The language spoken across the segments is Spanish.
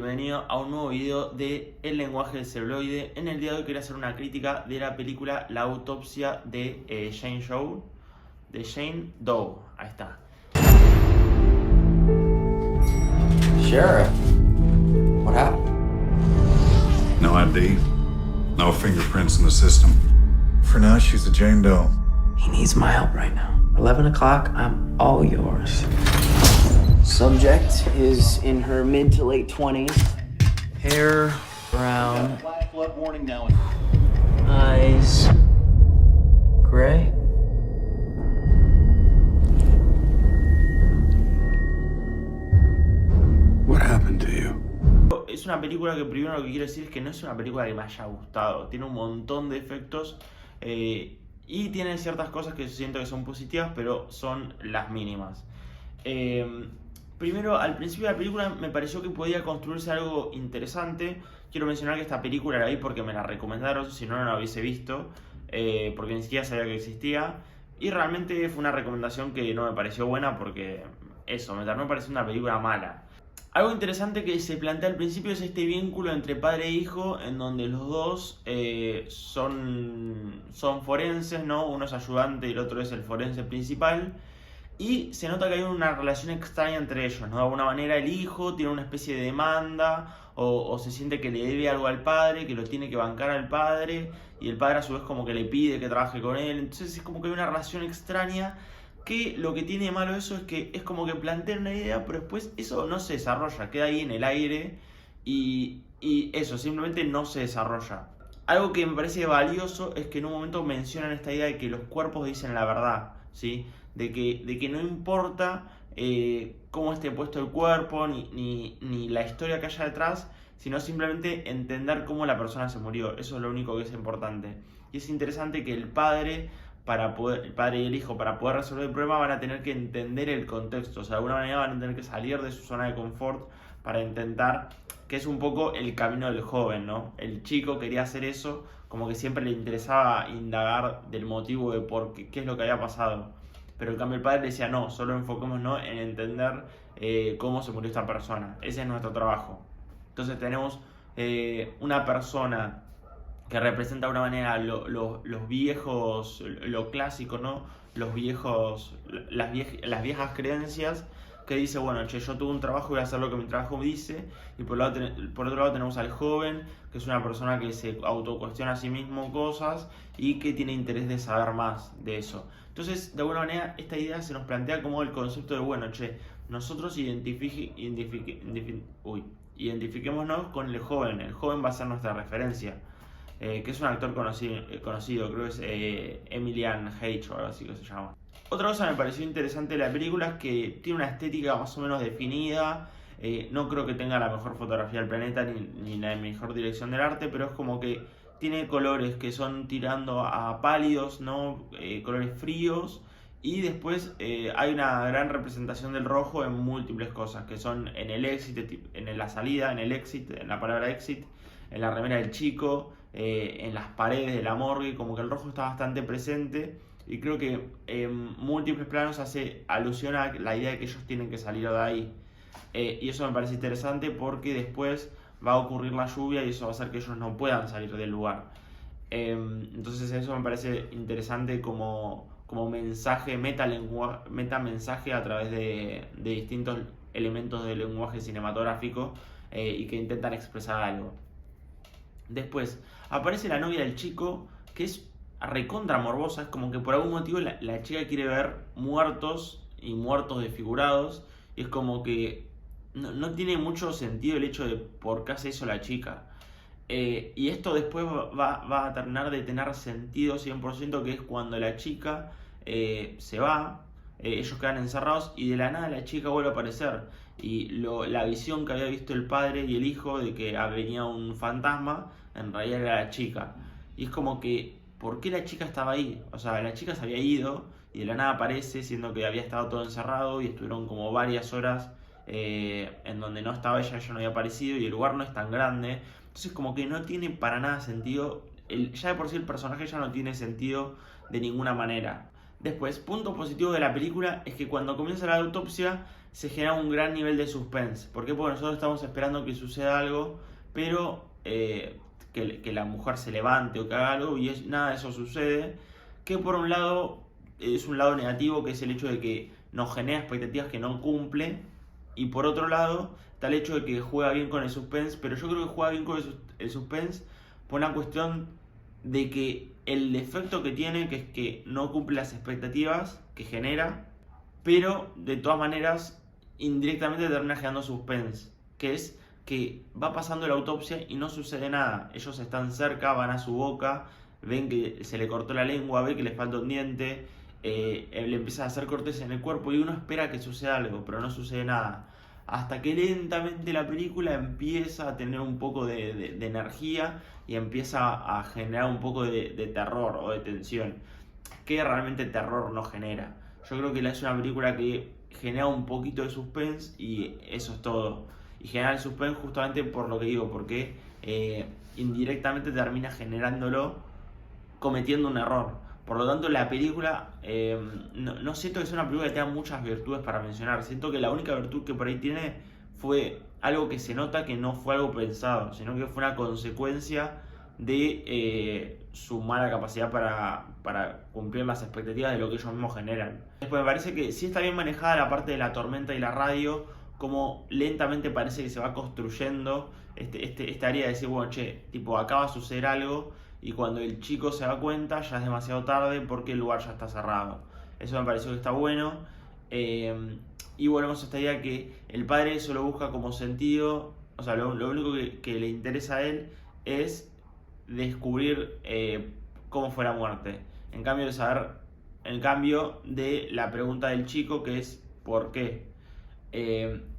bienvenido a un nuevo video de El lenguaje del celuloide. En el día de hoy quería hacer una crítica de la película La autopsia de Jane Doe. Ahí está. Sheriff, what happened? No ID, no fingerprints in the system. For now, she's a Jane Doe. He needs my help right now. 11 o'clock, I'm all yours. Subject is in her mid to late 20s. Hair brown. Flash flood warning now. Eyes gray. What happened to you? Es una película que primero lo que quiero decir es que no es una película que me haya gustado. Tiene un montón de efectos y tiene ciertas cosas que siento que son positivas, pero son las mínimas. Primero, al principio de la película me pareció que podía construirse algo interesante. Quiero mencionar que esta película la vi porque me la recomendaron, si no, no la hubiese visto, porque ni siquiera sabía que existía. Y realmente fue una recomendación que no me pareció buena porque eso, me terminó pareciendo una película mala. Algo interesante que se plantea al principio es este vínculo entre padre e hijo, en donde los dos son forenses, ¿no? Uno es ayudante y el otro es el forense principal. Y se nota que hay una relación extraña entre ellos, ¿no? De alguna manera el hijo tiene una especie de demanda o se siente que le debe algo al padre, que lo tiene que bancar al padre, y el padre a su vez como que le pide que trabaje con él. Entonces es como que hay una relación extraña que lo que tiene de malo eso es que es como que plantea una idea, pero después eso no se desarrolla, queda ahí en el aire y eso simplemente no se desarrolla. Algo que me parece valioso es que en un momento mencionan esta idea de que los cuerpos dicen la verdad, ¿sí? De que no importa cómo esté puesto el cuerpo ni la historia que haya detrás, sino simplemente entender cómo la persona se murió. Eso es lo único que es importante. Y es interesante que el padre y el hijo, para poder resolver el problema, van a tener que entender el contexto. O sea, de alguna manera van a tener que salir de su zona de confort para intentar, que es un poco el camino del joven, ¿no? El chico quería hacer eso, como que siempre le interesaba indagar del motivo de por qué es lo que había pasado. Pero en cambio el padre le decía, no, solo enfoquémonos en entender cómo se murió esta persona. Ese es nuestro trabajo. Entonces tenemos una persona que representa de una manera los viejos, lo clásico, ¿no? Los viejos, las viejas creencias, que dice, bueno, che, yo tuve un trabajo y voy a hacer lo que mi trabajo me dice. Y por otro lado tenemos al joven, que es una persona que se autocuestiona a sí mismo cosas y que tiene interés de saber más de eso. Entonces, de alguna manera, esta idea se nos plantea como el concepto de, bueno, che, nosotros identifiquémonos con el joven va a ser nuestra referencia. Que es un actor conocido, creo que es Emilian H o algo así que se llama. Otra cosa que me pareció interesante de la película es que tiene una estética más o menos definida. No creo que tenga la mejor fotografía del planeta ni la mejor dirección del arte, pero es como que tiene colores que son tirando a pálidos, ¿no? Colores fríos. Y después hay una gran representación del rojo en múltiples cosas, que son en el exit, en la salida, en el exit, en la palabra exit, en la remera del chico, en las paredes de la morgue, como que el rojo está bastante presente. Y creo que en múltiples planos hace alusión a la idea de que ellos tienen que salir de ahí. Y eso me parece interesante porque después va a ocurrir la lluvia y eso va a hacer que ellos no puedan salir del lugar. Entonces eso me parece interesante como mensaje, meta mensaje a través de distintos elementos del lenguaje cinematográfico y que intentan expresar algo. Después aparece la novia del chico, que es recontra morbosa, es como que por algún motivo la chica quiere ver muertos y muertos desfigurados, y es como que no tiene mucho sentido el hecho de por qué hace eso la chica. Y esto después va a terminar de tener sentido 100%, que es cuando la chica se va, ellos quedan encerrados y de la nada la chica vuelve a aparecer. Y la visión que había visto el padre y el hijo de que venía un fantasma, en realidad era la chica. Y es como que, ¿por qué la chica estaba ahí? O sea, la chica se había ido y de la nada aparece, siendo que había estado todo encerrado y estuvieron como varias horas en donde no estaba ella no había aparecido y el lugar no es tan grande. Entonces como que no tiene para nada sentido, ya de por sí el personaje ya no tiene sentido de ninguna manera. Después, punto positivo de la película es que cuando comienza la autopsia se genera un gran nivel de suspense. ¿Por qué? Porque nosotros estamos esperando que suceda algo, pero que la mujer se levante o que haga algo y nada de eso sucede. Que por un lado es un lado negativo, que es el hecho de que nos genera expectativas que no cumple. Y por otro lado está el hecho de que juega bien con el suspense, pero yo creo que juega bien con el suspense por una cuestión de que el defecto que tiene, que es que no cumple las expectativas que genera, pero de todas maneras indirectamente termina generando suspense, que es que va pasando la autopsia y no sucede nada. Ellos están cerca, van a su boca, ven que se le cortó la lengua, ven que le falta un diente, le empieza a hacer cortes en el cuerpo y uno espera que suceda algo, pero no sucede nada. Hasta que lentamente la película empieza a tener un poco de energía y empieza a generar un poco de terror o de tensión, que realmente terror no genera. Yo creo que es una película que genera un poquito de suspense y eso es todo. Y genera el suspense justamente por lo que digo, porque indirectamente termina generándolo cometiendo un error. Por lo tanto, la película, no siento que sea una película que tenga muchas virtudes para mencionar. Siento que la única virtud que por ahí tiene fue algo que se nota que no fue algo pensado, sino que fue una consecuencia de su mala capacidad para cumplir las expectativas de lo que ellos mismos generan. Después me parece que sí está bien manejada la parte de la tormenta y la radio, como lentamente parece que se va construyendo esta área de decir, bueno, che, tipo, acá va a suceder algo. Y cuando el chico se da cuenta ya es demasiado tarde porque el lugar ya está cerrado. Eso me pareció que está bueno. Y volvemos a esta idea que el padre solo busca como sentido, o sea, lo único que le interesa a él es descubrir cómo fue la muerte. En cambio de la pregunta del chico, que es ¿por qué?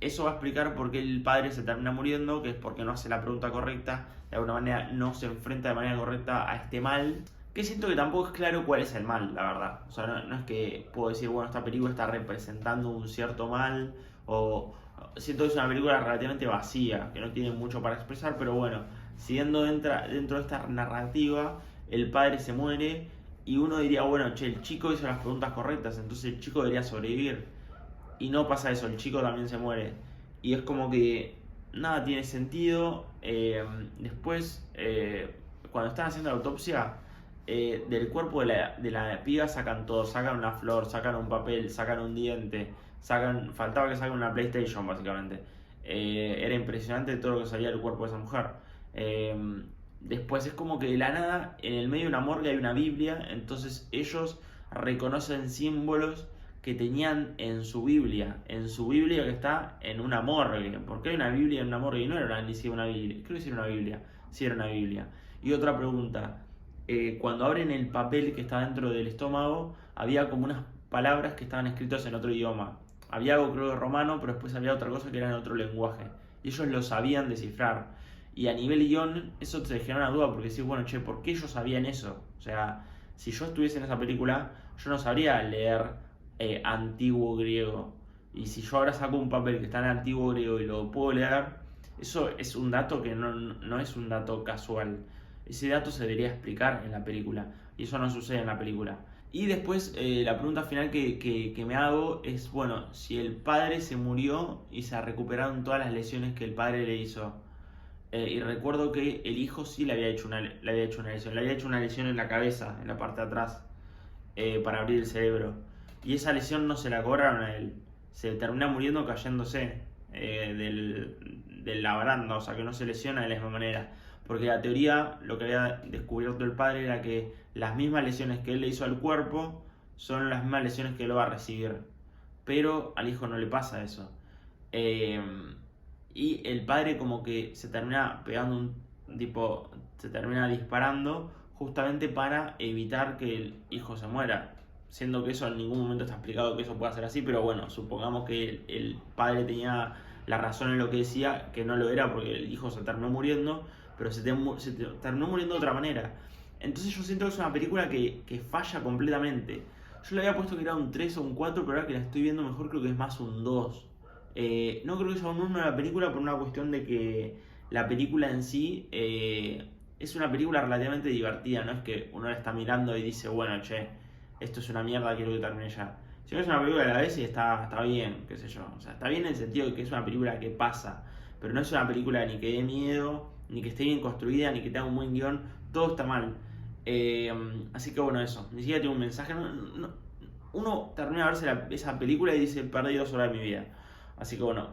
Eso va a explicar por qué el padre se termina muriendo, que es porque no hace la pregunta correcta, de alguna manera no se enfrenta de manera correcta a este mal, que siento que tampoco es claro cuál es el mal, la verdad. O sea, no es que puedo decir, bueno, esta película está representando un cierto mal, o siento que es una película relativamente vacía, que no tiene mucho para expresar, pero bueno, siguiendo dentro de esta narrativa, el padre se muere y uno diría, bueno, che, el chico hizo las preguntas correctas, entonces el chico debería sobrevivir. Y no pasa eso, el chico también se muere. Y es como que nada tiene sentido. Después, cuando están haciendo la autopsia, del cuerpo de la piba sacan todo. Sacan una flor, sacan un papel, sacan un diente. Faltaba que saquen una PlayStation, básicamente. Era impresionante todo lo que salía del cuerpo de esa mujer. Después es como que de la nada, en el medio de una morgue hay una Biblia. Entonces ellos reconocen símbolos que tenían en su Biblia que está en una morgue. ¿Por qué hay una Biblia en una morgue? Y no era ni siquiera una Biblia, creo que sí era una Biblia, sí era una Biblia. Y otra pregunta, cuando abren el papel que está dentro del estómago, había como unas palabras que estaban escritas en otro idioma. Había algo creo de romano, pero después había otra cosa que era en otro lenguaje. Y ellos lo sabían descifrar. Y a nivel guión, eso te genera una duda, porque decís, bueno, che, ¿por qué ellos sabían eso? O sea, si yo estuviese en esa película, yo no sabría leer antiguo griego, y si yo ahora saco un papel que está en antiguo griego y lo puedo leer, eso es un dato que no es un dato casual. Ese dato se debería explicar en la película y eso no sucede en la película. Y después la pregunta final que me hago es, bueno, si el padre se murió y se recuperaron todas las lesiones que el padre le hizo, y recuerdo que el hijo sí le había hecho una lesión en la cabeza, en la parte de atrás, para abrir el cerebro. Y esa lesión no se la cobraron a él. Se termina muriendo cayéndose de la baranda. O sea, que no se lesiona de la misma manera. Porque la teoría, lo que había descubierto el padre era que las mismas lesiones que él le hizo al cuerpo son las mismas lesiones que él va a recibir. Pero al hijo no le pasa eso. Y el padre como que se termina pegando se termina disparando justamente para evitar que el hijo se muera. Siendo que eso en ningún momento está explicado que eso pueda ser así, pero bueno, supongamos que el padre tenía la razón en lo que decía, que no lo era porque el hijo se terminó muriendo, pero se terminó muriendo de otra manera. Entonces yo siento que es una película que falla completamente. Yo le había puesto que era un 3 o un 4, pero ahora que la estoy viendo mejor creo que es más un 2. No creo que sea un 1 la película por una cuestión de que la película en sí es una película relativamente divertida, no es que uno la está mirando y dice, bueno, che, esto es una mierda, quiero que termine ya. Si no es una película de la vez y está bien, qué sé yo. O sea, está bien en el sentido de que es una película que pasa, pero no es una película ni que dé miedo, ni que esté bien construida, ni que tenga un buen guión. Todo está mal. Así que bueno, eso. Ni siquiera tengo un mensaje. Uno termina de verse esa película y dice, perdí 2 horas de mi vida. Así que bueno,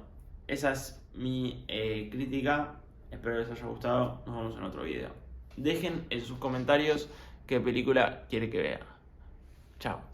esa es mi crítica. Espero que les haya gustado. Nos vemos en otro video. Dejen en sus comentarios qué película quiere que vea. Chao.